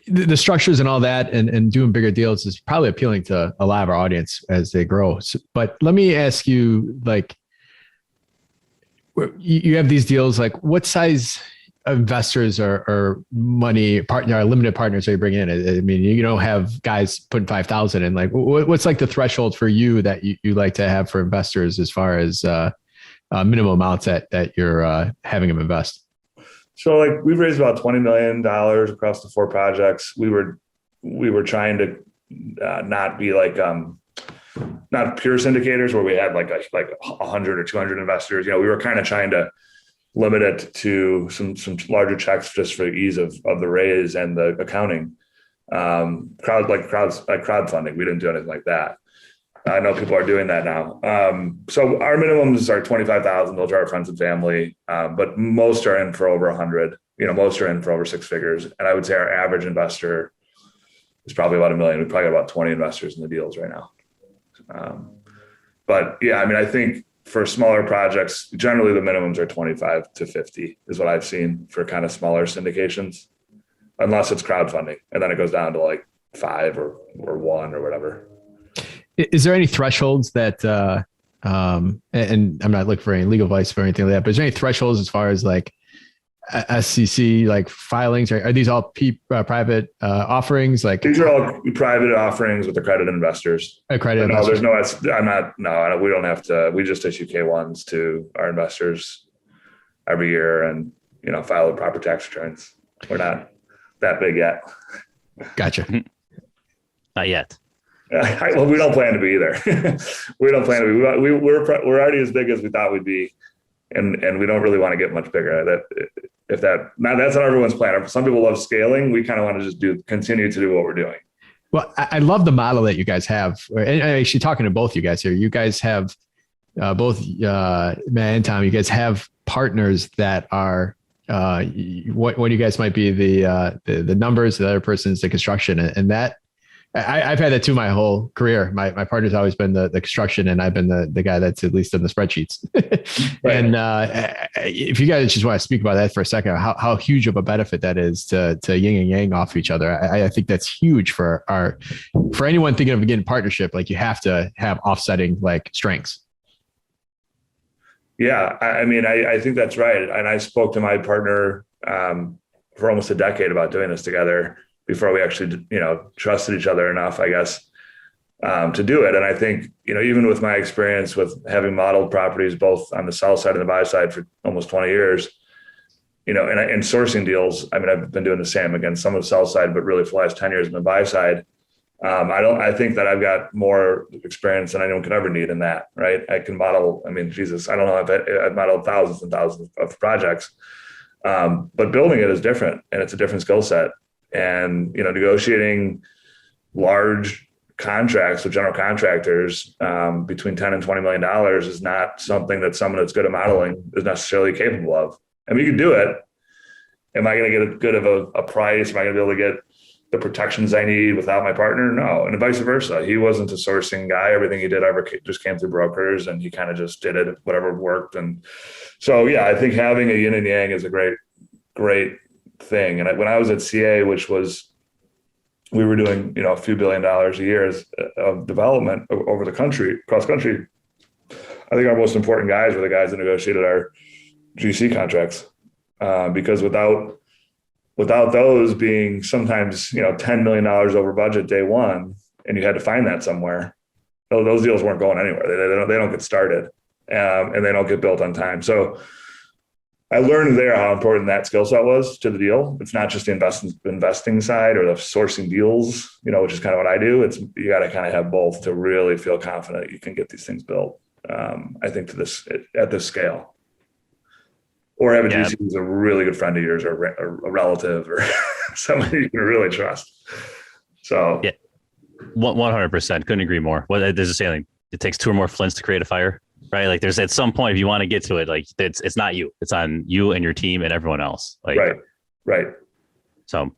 the structures and all that and doing bigger deals is probably appealing to a lot of our audience as they grow. But let me ask you, like, you have these deals, like what size investors or money partner, limited partners that you bring in? I mean, you don't have guys putting 5,000 in. Like, what's like the threshold for you that you like to have for investors as far as minimum amounts that you're having them invest? So like we've raised about $20 million across the 4 projects. We were trying to not be like not pure syndicators where we had like 100 or 200 investors. We were kind of trying to limit it to some larger checks just for the ease of the raise and the accounting. Crowdfunding. We didn't do anything like that. I know people are doing that now. So our minimums are 25,000. Those are our friends and family, but most are in for over 100. Most are in for over 6 figures. And I would say our average investor is probably about $1 million. We probably got about 20 investors in the deals right now. But yeah, I mean, I think for smaller projects, generally the minimums are 25 to 50 is what I've seen for kind of smaller syndications, unless it's crowdfunding. And then it goes down to like 5 or 1 or whatever. Is there any thresholds that, and I'm not looking for any legal advice or anything like that, but is there any thresholds as far as like SEC like filings? Are these all private offerings? Like these are all private offerings with accredited investors. Accredited no, investors. there's no. We don't have to. We just issue K1s to our investors every year, and file the proper tax returns. We're not that big yet. Gotcha. Not yet. Well, we don't plan to be either. We don't plan to be. We're already as big as we thought we'd be, and we don't really want to get much bigger. That's not everyone's plan. Some people love scaling. We kind of want to just continue to do what we're doing. Well, I love the model that you guys have. And actually, talking to both you guys here, you guys have both Matt and Tom. You guys have partners that are one you guys might be the numbers. The other person is the construction, and that. I've had that too my whole career. My partner's always been the construction, and I've been the guy that's at least in the spreadsheets. Right. And if you guys just want to speak about that for a second, how huge of a benefit that is to yin and yang off each other. I think that's huge for anyone thinking of getting partnership. Like you have to have offsetting like strengths. Yeah, I mean, I think that's right. And I spoke to my partner for almost a decade about doing this together before we actually, trusted each other enough, I guess, to do it. And I think, even with my experience with having modeled properties, both on the sell side and the buy side for almost 20 years, and sourcing deals, I mean, I've been doing the same against some of the sell side, but really for the last 10 years on the buy side. I think that I've got more experience than anyone could ever need in that, right? I can model, I mean, Jesus, I don't know if I've modeled thousands and thousands of projects, but building it is different, and it's a different skill set. And, negotiating large contracts with general contractors between $10 and $20 million is not something that someone that's good at modeling is necessarily capable of. I mean, you can do it. Am I going to get a good of a price? Am I going to be able to get the protections I need without my partner? No. And vice versa. He wasn't a sourcing guy. Everything he did just came through brokers, and he kind of just did it, whatever worked. And so, yeah, I think having a yin and yang is a great thing. And when I was at CA, we were doing, a few $1 billion a year of development over the country, cross country. I think our most important guys were the guys that negotiated our GC contracts, because without those being sometimes, $10 million over budget day one, and you had to find that somewhere, those deals weren't going anywhere. They don't get started, and they don't get built on time. So I learned there how important that skill set was to the deal. It's not just the investing side or the sourcing deals, which is kind of what I do. You got to kind of have both to really feel confident you can get these things built. I think at this scale, or have a GC who's a really good friend of yours, or a relative, or somebody you can really trust. So yeah, 100%. Couldn't agree more. Well, there's a saying, it takes 2 or more flints to create a fire. Right. Like there's at some point, if you want to get to it, like it's not you, it's on you and your team and everyone else. Like, right. So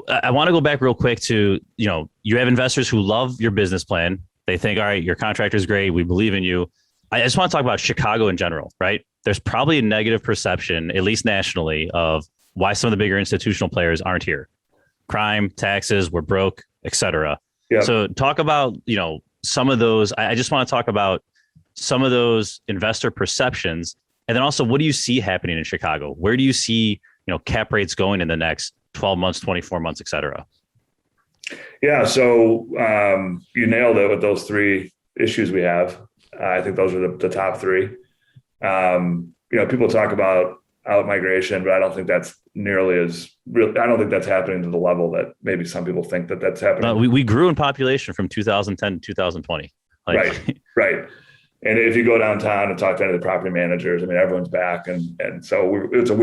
I want to go back real quick to, you have investors who love your business plan. They think, all right, your contractor is great. We believe in you. I just want to talk about Chicago in general, right? There's probably a negative perception, at least nationally, of why some of the bigger institutional players aren't here. Crime, taxes, we're broke, etc. Yeah. So talk about, some of those. I just want to talk about some of those investor perceptions. And then also, what do you see happening in Chicago? Where do you see cap rates going in the next 12 months, 24 months, et cetera? Yeah. So you nailed it with those three issues we have. I think those are the top three. People talk about out migration, but I don't think that's nearly as real. I don't think that's happening to the level that maybe some people think that's happening. We grew in population from 2010 to 2020. Right. And if you go downtown and talk to any of the property managers, I mean, everyone's back. And so it's a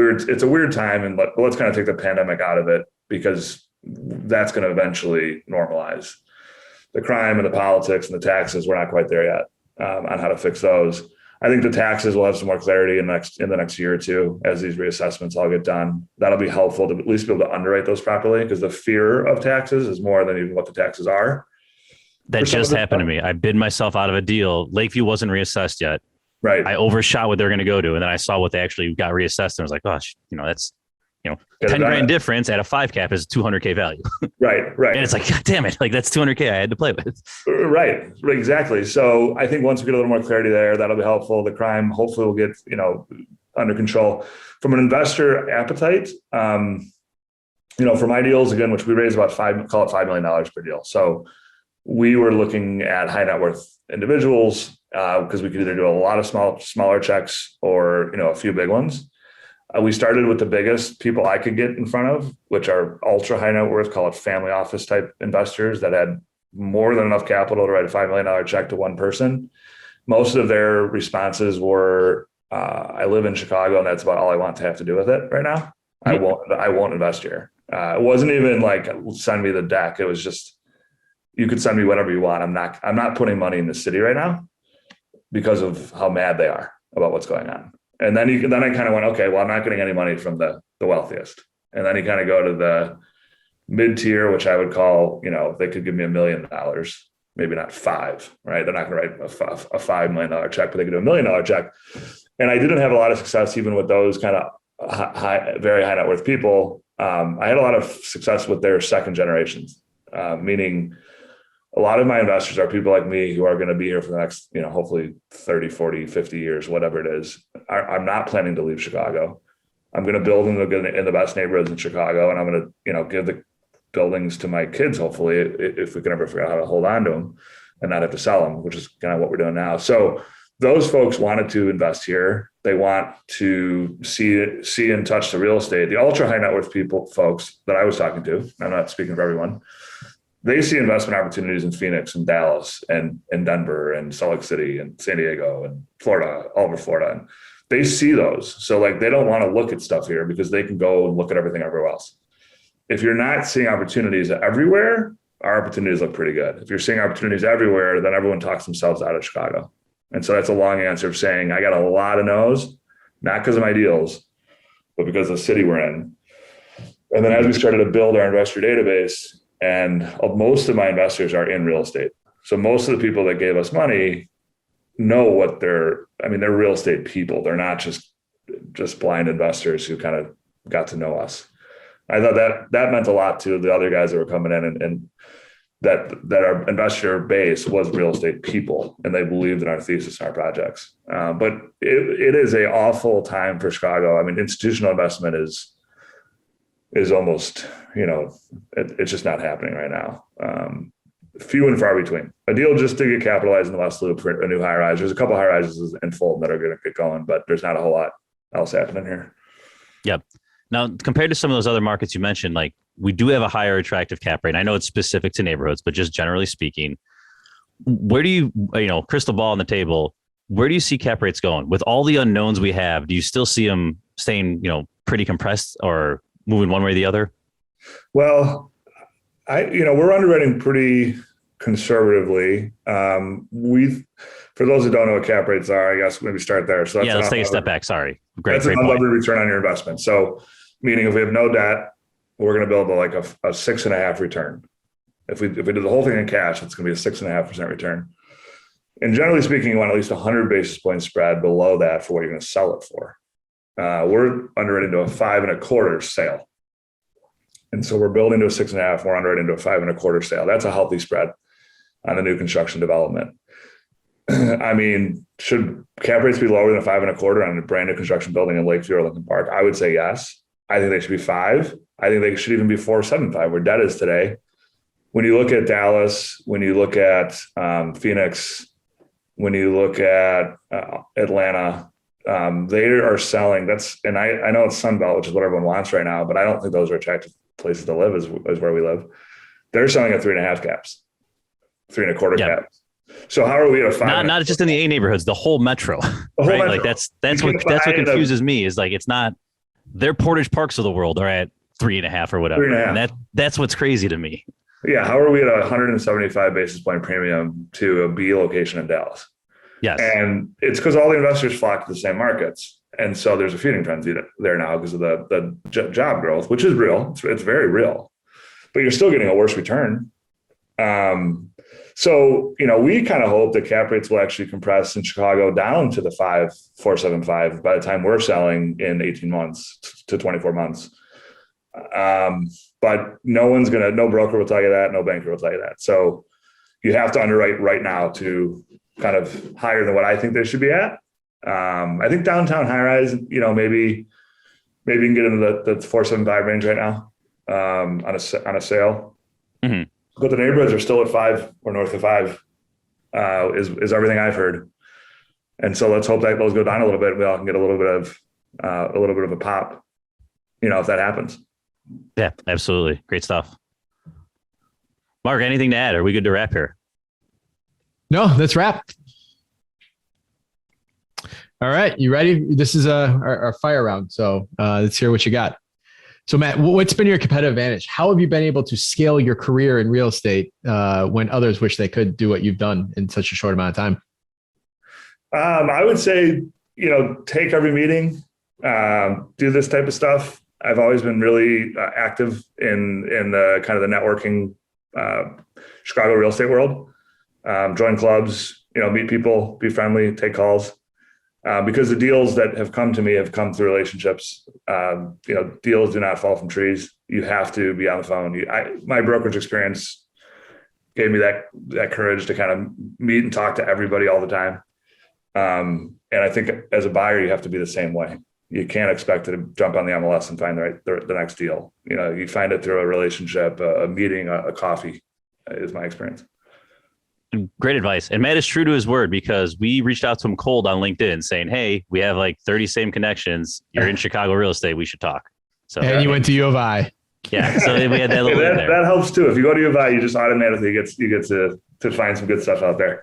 weird time. And let's kind of take the pandemic out of it, because that's going to eventually normalize. The crime and the politics and the taxes, we're not quite there yet on how to fix those. I think the taxes will have some more clarity in the next year or two as these reassessments all get done. That'll be helpful to at least be able to underwrite those properly, because the fear of taxes is more than even what the taxes are. That just happened to me. I bid myself out of a deal. Lakeview wasn't reassessed yet. Right. I overshot what they're going to go to. And then I saw what they actually got reassessed. And I was like, gosh, that's, 10 grand difference at a 5 cap is $200K value. Right. And it's like, God damn it. Like, that's $200K I had to play with. Right. Exactly. So I think once we get a little more clarity there, that'll be helpful. The crime hopefully will get, under control. From an investor appetite, for my deals, again, which we raise about $5 million per deal. So we were looking at high net worth individuals because we could either do a lot of smaller checks or, a few big ones. We started with the biggest people I could get in front of, which are ultra high net worth, call it family office type investors that had more than enough capital to write a $5 million check to one person. Most of their responses were, I live in Chicago and that's about all I want to have to do with it right now. I won't invest here. It wasn't even like, send me the deck. It was just, you could send me whatever you want. I'm not putting money in the city right now because of how mad they are about what's going on. And then I kind of went, okay, well, I'm not getting any money from the wealthiest. And then you kind of go to the mid tier, which I would call, they could give me $1 million, maybe not 5, right? They're not going to write a $5 million check, but they could do $1 million check. And I didn't have a lot of success even with those kind of very high net worth people. I had a lot of success with their second generations, meaning a lot of my investors are people like me who are going to be here for the next, hopefully 30, 40, 50 years, whatever it is. I'm not planning to leave Chicago. I'm going to build in the best neighborhoods in Chicago. And I'm going to, give the buildings to my kids, hopefully, if we can ever figure out how to hold on to them and not have to sell them, which is kind of what we're doing now. So those folks wanted to invest here. They want to see and touch the real estate. The ultra high net worth folks that I was talking to, I'm not speaking for everyone, they see investment opportunities in Phoenix and Dallas and Denver and Salt Lake City and San Diego and Florida, all over Florida. And they see those. So they don't want to look at stuff here because they can go and look at everything everywhere else. If you're not seeing opportunities everywhere, our opportunities look pretty good. If you're seeing opportunities everywhere, then everyone talks themselves out of Chicago. And so that's a long answer of saying I got a lot of no's, not because of my deals, but because of the city we're in. And then as we started to build our investor database, and most of my investors are in real estate. So most of the people that gave us money know what they're real estate people. They're not just blind investors who kind of got to know us. I thought that meant a lot to the other guys that were coming in and that our investor base was real estate people and they believed in our thesis and our projects. But it is an awful time for Chicago. I mean, institutional investment is almost, it's just not happening right now. Few and far between. A deal just to get capitalized in the West Loop for a new high rise. There's a couple high rises in Fulton that are going to get going, but there's not a whole lot else happening here. Yep. Now, compared to some of those other markets you mentioned, like we do have a higher attractive cap rate. I know it's specific to neighborhoods, but just generally speaking, where do you crystal ball on the table, where do you see cap rates going? With all the unknowns we have, do you still see them staying, pretty compressed or moving one way or the other? Well, we're underwriting pretty conservatively. For those who don't know what cap rates are, I guess maybe start there. So let's take a step back. Sorry. Great an unlevered return on your investment. So meaning if we have no debt, we're going to build like a 6.5 return. If we do the whole thing in cash, it's going to be a 6.5% return. And generally speaking, you want at least 100 basis points spread below that for what you're going to sell it for. We're underwriting to a 5.25 sale. And so we're building to a 6.5, we're underwriting to a 5.25 sale. That's a healthy spread on the new construction development. I mean, should cap rates be lower than a 5.25 on a brand new construction building in Lakeview or Lincoln Park? I would say yes. I think they should be 5. I think they should even be 4.75 where debt is today. When you look at Dallas, when you look at Phoenix, when you look at Atlanta, they are selling. And I know it's Sunbelt, which is what everyone wants right now, but I don't think those are attractive places to live as where we live. They're selling at 3.5 caps, 3.25 caps. So how are we at a 5? Not just in the A neighborhoods, the whole metro. Right? Metro. Like that's what confuses me is like, it's not their Portage Parks of the world are at 3.5 or whatever. 3.5. And that's what's crazy to me. Yeah. How are we at a 175 basis point premium to a B location in Dallas? Yes. And it's because all the investors flock to the same markets. And so there's a feeding frenzy there now because of the job growth, which is real. It's very real, but you're still getting a worse return. So, we kind of hope that cap rates will actually compress in Chicago down to the 4.75 by the time we're selling in 18 months to 24 months. But no broker will tell you that. No banker will tell you that. So you have to underwrite right now to kind of higher than what I think they should be at. I think downtown high rise, maybe you can get into the 4.75 range right now on a sale. Mm-hmm. But the neighborhoods are still at 5 or north of 5 is everything I've heard. And so let's hope that those go down a little bit. We all can get a little bit of a pop, if that happens. Yeah, absolutely. Great stuff. Mark, anything to add? Are we good to wrap here? No, let's wrap. All right. You ready? This is our fire round. So let's hear what you got. So Matt, what's been your competitive advantage? How have you been able to scale your career in real estate when others wish they could do what you've done in such a short amount of time? I would say, take every meeting, do this type of stuff. I've always been really active in the kind of the networking Chicago real estate world. Join clubs, meet people, be friendly, take calls. Because the deals that have come to me have come through relationships. Deals do not fall from trees. You have to be on the phone. My brokerage experience gave me that courage to kind of meet and talk to everybody all the time. And I think as a buyer, you have to be the same way. You can't expect to jump on the MLS and find the next deal. You find it through a relationship, a meeting, a coffee, is my experience. Great advice. And Matt is true to his word because we reached out to him cold on LinkedIn saying, hey, we have like 30 same connections. You're in Chicago real estate. We should talk. So, and you went to U of I. Yeah. So we had that little there. That helps too. If you go to U of I, you just automatically get to find some good stuff out there.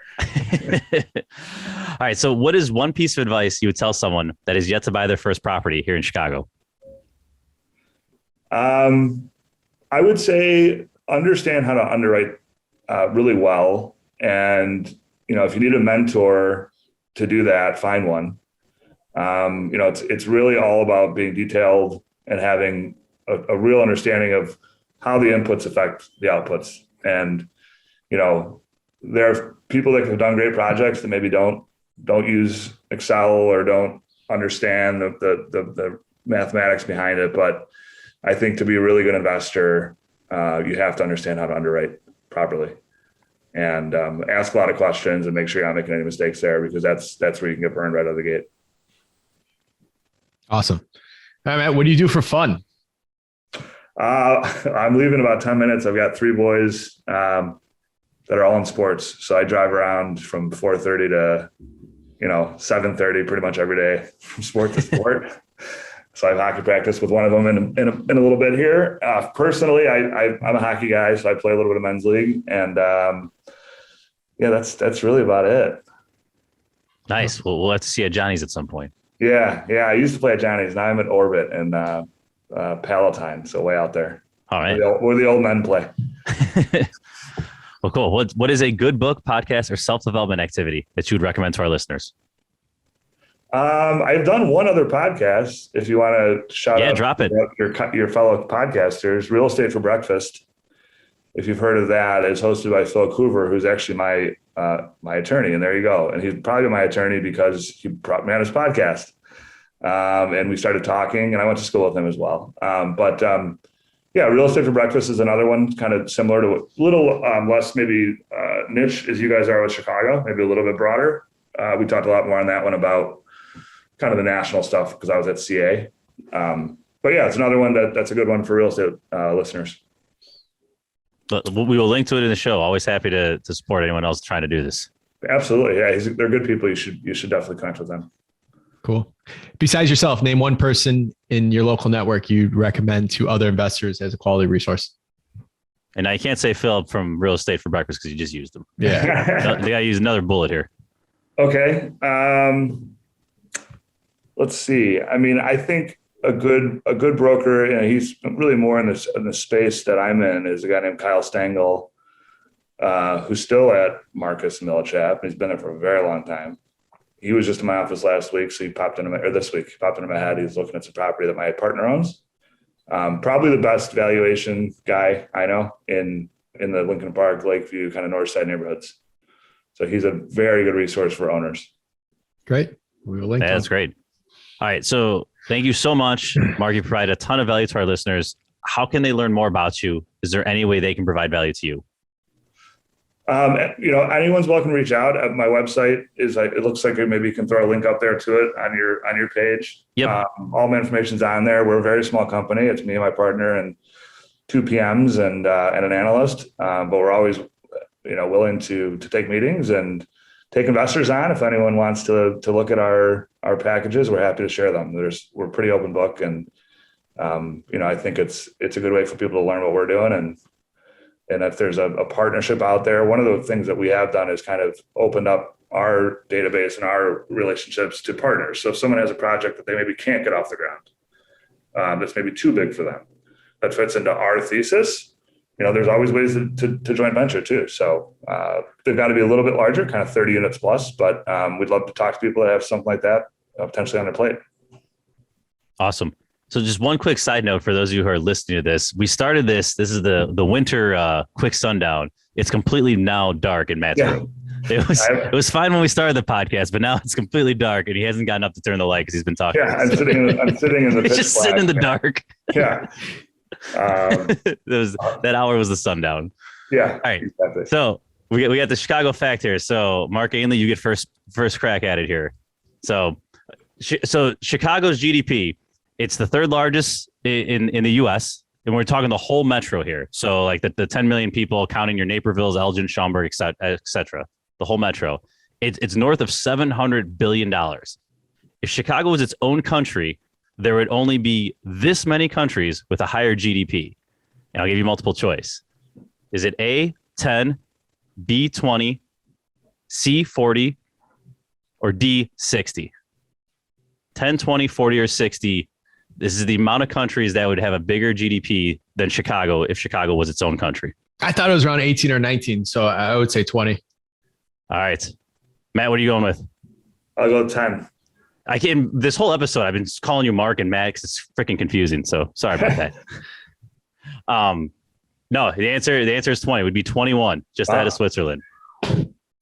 All right. So what is one piece of advice you would tell someone that is yet to buy their first property here in Chicago? I would say understand how to underwrite really well. And, if you need a mentor to do that, find one. It's really all about being detailed and having a real understanding of how the inputs affect the outputs. And, there are people that have done great projects that maybe don't use Excel or don't understand the mathematics behind it. But I think to be a really good investor, you have to understand how to underwrite properly. And ask a lot of questions and make sure you're not making any mistakes there, because that's where you can get burned right out of the gate. Awesome. All right, Matt, what do you do for fun? I'm leaving in about 10 minutes. I've got 3 boys that are all in sports. So I drive around from 4:30 to 7:30 pretty much every day from sport to sport. So I have hockey practice with one of them in a little bit here. Personally, I'm a hockey guy, so I play a little bit of men's league, and that's really about it. Nice. Well, we'll have to see at Johnny's at some point. Yeah. I used to play at Johnny's. Now I'm at Orbit and Palatine, so way out there. All right. Where the old men play. Well, cool. What is a good book, podcast, or self-development activity that you would recommend to our listeners? I've done one other podcast. If you want to shout out, drop it. Your fellow podcasters, Real Estate for Breakfast. If you've heard of that, it's hosted by 𝗬𝘃𝗲𝗏, who's actually my attorney. And there you go. And he's probably my attorney because he brought me on his podcast. And we started talking, and I went to school with him as well. Real Estate for Breakfast is another one, kind of similar to a little less maybe niche as you guys are with Chicago, maybe a little bit broader. We talked a lot more on that one about kind of the national stuff because I was at CA. but yeah, it's another one that's a good one for real estate listeners. But we will link to it in the show. Always happy to support anyone else trying to do this. Absolutely. Yeah. They're good people. You should definitely connect with them. Cool. Besides yourself, name one person in your local network you'd recommend to other investors as a quality resource. And I can't say Philip from Real Estate for Breakfast because you just used them. Yeah. They got to use another bullet here. Okay. Let's see. I mean, I think a good broker, he's really more in the space that I'm in, is a guy named 𝗤𝘃𝗲𝘀𝘁, who's still at Marcus 𝗦𝘃𝗃𝗏. He's been there for a very long time. He was just in my office last week, so this week he popped into my head. He's looking at some property that my partner owns. Probably the best valuation guy I know in the Lincoln Park, Lakeview, kind of north side neighborhoods. So he's a very good resource for owners. Great. We will link. That's great. All right. So thank you so much, Mark. You provide a ton of value to our listeners. How can they learn more about you? Is there any way they can provide value to you? Anyone's welcome to reach out. My website it looks like maybe you can throw a link up there to it on your page. Yep. All my information's on there. We're a very small company. It's me and my partner and 2 PMs and an analyst. But we're always, willing to take meetings and take investors on. If anyone wants to look at our packages, we're happy to share them. We're pretty open book, and I think it's a good way for people to learn what we're doing. And if there's a partnership out there, one of the things that we have done is kind of opened up our database and our relationships to partners. So if someone has a project that they maybe can't get off the ground, that's maybe too big for them, that fits into our thesis, there's always ways to joint venture too. So they've got to be a little bit larger, kind of 30 units plus, but we'd love to talk to people that have something like that potentially on their plate. Awesome. So just one quick side note for those of you who are listening to this. We started this. This is the winter quick sundown. It's completely now dark in Matt's room. It was fine when we started the podcast, but now it's completely dark and he hasn't gotten up to turn the light because he's been talking. Yeah, I'm sitting in the It's just sitting in the dark. Yeah. That hour was the sundown. Yeah. All right. Exactly. So we got the Chicago fact here. So Mark Ainley, you get first crack at it here. So Chicago's GDP, it's the third largest in the U.S. And we're talking the whole metro here. So like the 10 million people, counting your Naperville's, Elgin, Schaumburg, et cetera, the whole metro. It's north of $700 billion. If Chicago was its own country, there would only be this many countries with a higher GDP. And I'll give you multiple choice. Is it A, 10, B, 20, C, 40, or D, 60? 10, 20, 40, or 60. This is the amount of countries that would have a bigger GDP than Chicago if Chicago was its own country. I thought it was around 18 or 19, so I would say 20. All right. Matt, what are you going with? I'll go 10. This whole episode, I've been calling you Mark and Matt because it's freaking confusing. So sorry about that. No, the answer is 20. It would be 21, just ahead of Switzerland.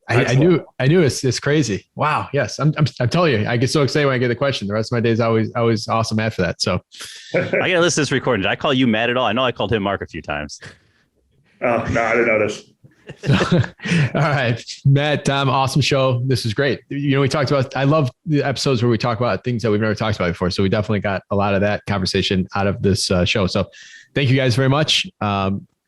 I knew it's crazy. Wow. Yes. I'm telling you, I get so excited when I get the question. The rest of my days, I always awesome Matt for that. So I got to listen to this recording. Did I call you Matt at all? I know I called him Mark a few times. Oh, no, I didn't notice. All right, Matt, Tom, awesome show. This is great. We talked about, I love the episodes where we talk about things that we've never talked about before. So we definitely got a lot of that conversation out of this show. So thank you guys very much.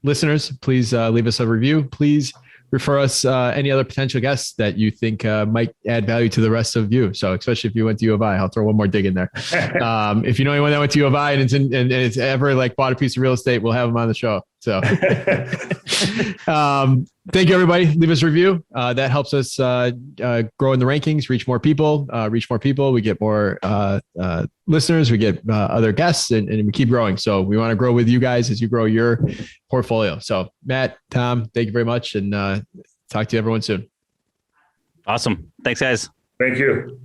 Listeners, please leave us a review. Please refer us any other potential guests that you think might add value to the rest of you. So especially if you went to U of I, I'll throw one more dig in there. If you know anyone that went to U of I and it's ever like bought a piece of real estate, we'll have them on the show. So thank you, everybody. Leave us a review. That helps us grow in the rankings, reach more people. We get more listeners, we get other guests, and we keep growing. So we want to grow with you guys as you grow your portfolio. So Matt, Tom, thank you very much. And talk to everyone soon. Awesome. Thanks, guys. Thank you.